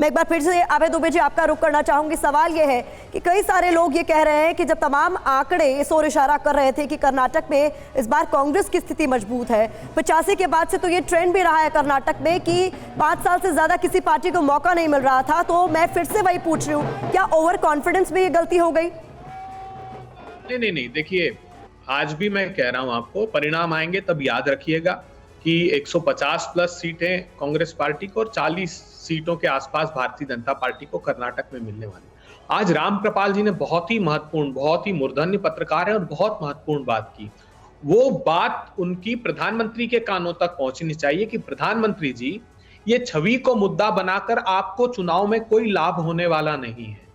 मैं एक बार फिर से अभय दुबे जी आपका रुख करना चाहूंगी। सवाल ये है कि कई सारे लोग ये कह रहे हैं कि जब तमाम आंकड़े इस ओर इशारा कर रहे थे कि कर्नाटक में इस बार कांग्रेस की स्थिति मजबूत है, 85 के बाद से तो ये ट्रेंड भी रहा है कर्नाटक में कि 5 साल से ज्यादा किसी पार्टी को मौका नहीं मिल रहा था। तो मैं फिर से वही पूछ रही हूँ, क्या ओवर कॉन्फिडेंस में ये गलती हो गई? नहीं, देखिए आज भी मैं कह रहा हूं आपको, परिणाम आएंगे तब याद रखिएगा कि 150 प्लस सीटें कांग्रेस पार्टी को और 40 सीटों के आसपास भारतीय जनता पार्टी को कर्नाटक में मिलने वाली। आज रामकृपाल जी ने बहुत ही महत्वपूर्ण, बहुत ही मूर्धन्य पत्रकार है और बहुत महत्वपूर्ण बात की। वो बात उनकी प्रधानमंत्री के कानों तक पहुंचनी चाहिए कि प्रधानमंत्री जी, ये छवि को मुद्दा बनाकर आपको चुनाव में कोई लाभ होने वाला नहीं है।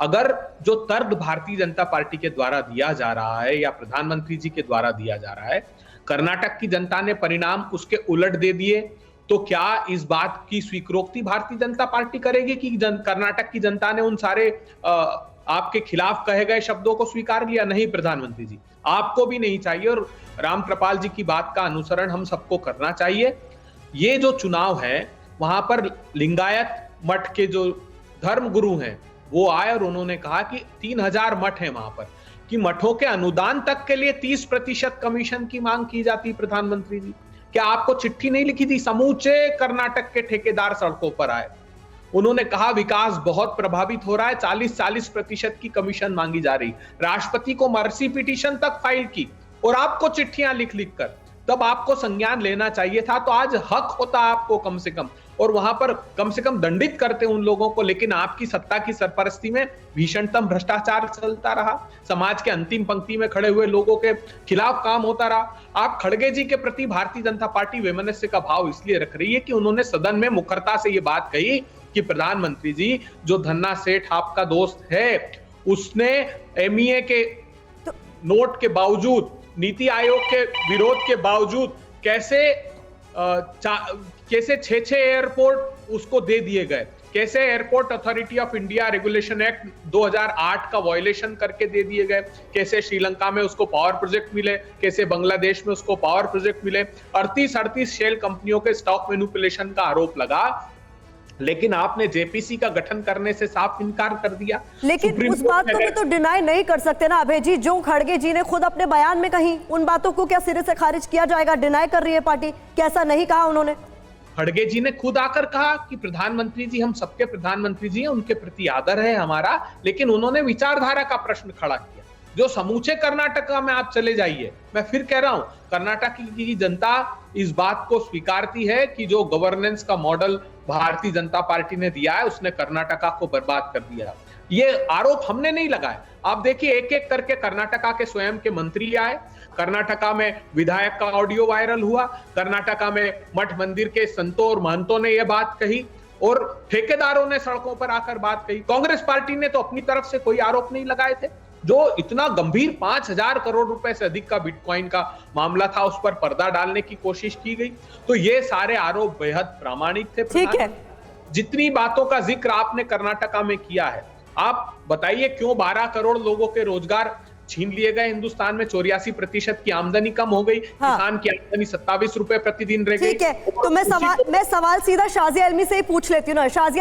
अगर जो तर्क भारतीय जनता पार्टी के द्वारा दिया जा रहा है या प्रधानमंत्री जी के द्वारा दिया जा रहा है, कर्नाटक की जनता ने परिणाम उसके उलट दे दिए, तो क्या इस बात की स्वीकारोक्ति भारतीय जनता पार्टी करेगी कि कर्नाटक की जनता ने उन सारे आपके खिलाफ कहे गए शब्दों को स्वीकार लिया? नहीं प्रधानमंत्री जी, आपको भी नहीं चाहिए और रामकृपाल जी की बात का अनुसरण हम सबको करना चाहिए। ये जो चुनाव है वहां पर लिंगायत मठ के जो धर्म गुरु हैं वो आए और उन्होंने कहा कि 3000 मठ है वहां पर, कि मठों के अनुदान तक के लिए 30% कमीशन की मांग की जाती। प्रधानमंत्री जी, क्या आपको चिट्ठी नहीं लिखी थी? समूचे कर्नाटक के ठेकेदार सड़कों पर आए, उन्होंने कहा विकास बहुत प्रभावित हो रहा है, 40% की कमीशन मांगी जा रही। राष्ट्रपति को मर्सी पिटीशन तक फाइल की और आपको चिट्ठियां लिख लिख कर, तब आपको संज्ञान लेना चाहिए था। तो आज हक होता आपको कम से कम, और वहां पर कम से कम दंडित करते उन लोगों को, लेकिन आपकी सत्ता की सरपरस्ती में भीषणतम भ्रष्टाचार चलता रहा, समाज के अंतिम पंक्ति में खड़े हुए लोगों के खिलाफ काम होता रहा। आप खड़गे जी के प्रति भारतीय जनता पार्टी वैमनस्य का भाव इसलिए रख रही है कि उन्होंने सदन में मुखरता से ये बात कही कि प्रधानमंत्री जी, जो धन्ना सेठ आपका दोस्त है, उसने एमईए के नोट के बावजूद, नीति आयोग के विरोध के बावजूद कैसे 6 एयरपोर्ट उसको दे दिए गए, कैसे airport authority of India regulation act 2008 का वायलेशन करके दे दिए गए, कैसे श्रीलंका में उसको पावर प्रोजेक्ट मिले, कैसे बांग्लादेश में उसको पावर प्रोजेक्ट मिले। 38 शेल कंपनियों के स्टॉक मैनिपुलेशन का आरोप लगा, लेकिन आपने जेपीसी का गठन करने से साफ इनकार कर दिया। लेकिन उस बात को भी तो डिनाई नहीं कर सकते ना अभय जी, जो खड़गे जी ने खुद अपने बयान में कही, उन बातों को क्या सिरे से खारिज किया जाएगा? डिनाई कर रही है पार्टी, कैसा नहीं कहा उन्होंने? खड़गे जी ने खुद आकर कहा कि प्रधानमंत्री जी, हम सबके प्रधानमंत्री जी हैं, उनके प्रति आदर है हमारा, लेकिन उन्होंने विचारधारा का प्रश्न खड़ा किया। जो समूचे कर्नाटक में आप चले जाइए, मैं फिर कह रहा हूं, कर्नाटक की जनता इस बात को स्वीकारती है कि जो गवर्नेंस का मॉडल भारतीय जनता पार्टी ने दिया है, उसने कर्नाटका को बर्बाद कर दिया। ये आरोप हमने नहीं लगाए। आप देखिए, एक एक करके कर्नाटका के स्वयं के मंत्री आए, कर्नाटका में विधायक का ऑडियो वायरल हुआ, कर्नाटका में मठ मंदिर के संतों और महंतों ने यह बात कही और ठेकेदारों ने सड़कों पर आकर बात कही। कांग्रेस पार्टी ने तो अपनी तरफ से कोई आरोप नहीं लगाए थे। जो इतना गंभीर 5000 करोड़ रुपए से अधिक का बिटकॉइन का मामला था, उस पर पर्दा डालने की कोशिश की गई। तो ये सारे आरोप बेहद प्रामाणिक थे। ठीक है, जितनी बातों का जिक्र आपने कर्नाटका में किया है, आप बताइए क्यों 12 करोड़ लोगों के रोजगार छीन लिए गए? हिंदुस्तान में 84% की आमदनी कम हो गई। हाँ। किसान की आमदनी 27 रुपए प्रतिदिन रह गई। ठीक है, तो मैं सवाल सीधा शाजिया अल्मी से ही पूछ लेती हूँ ना। शाजिया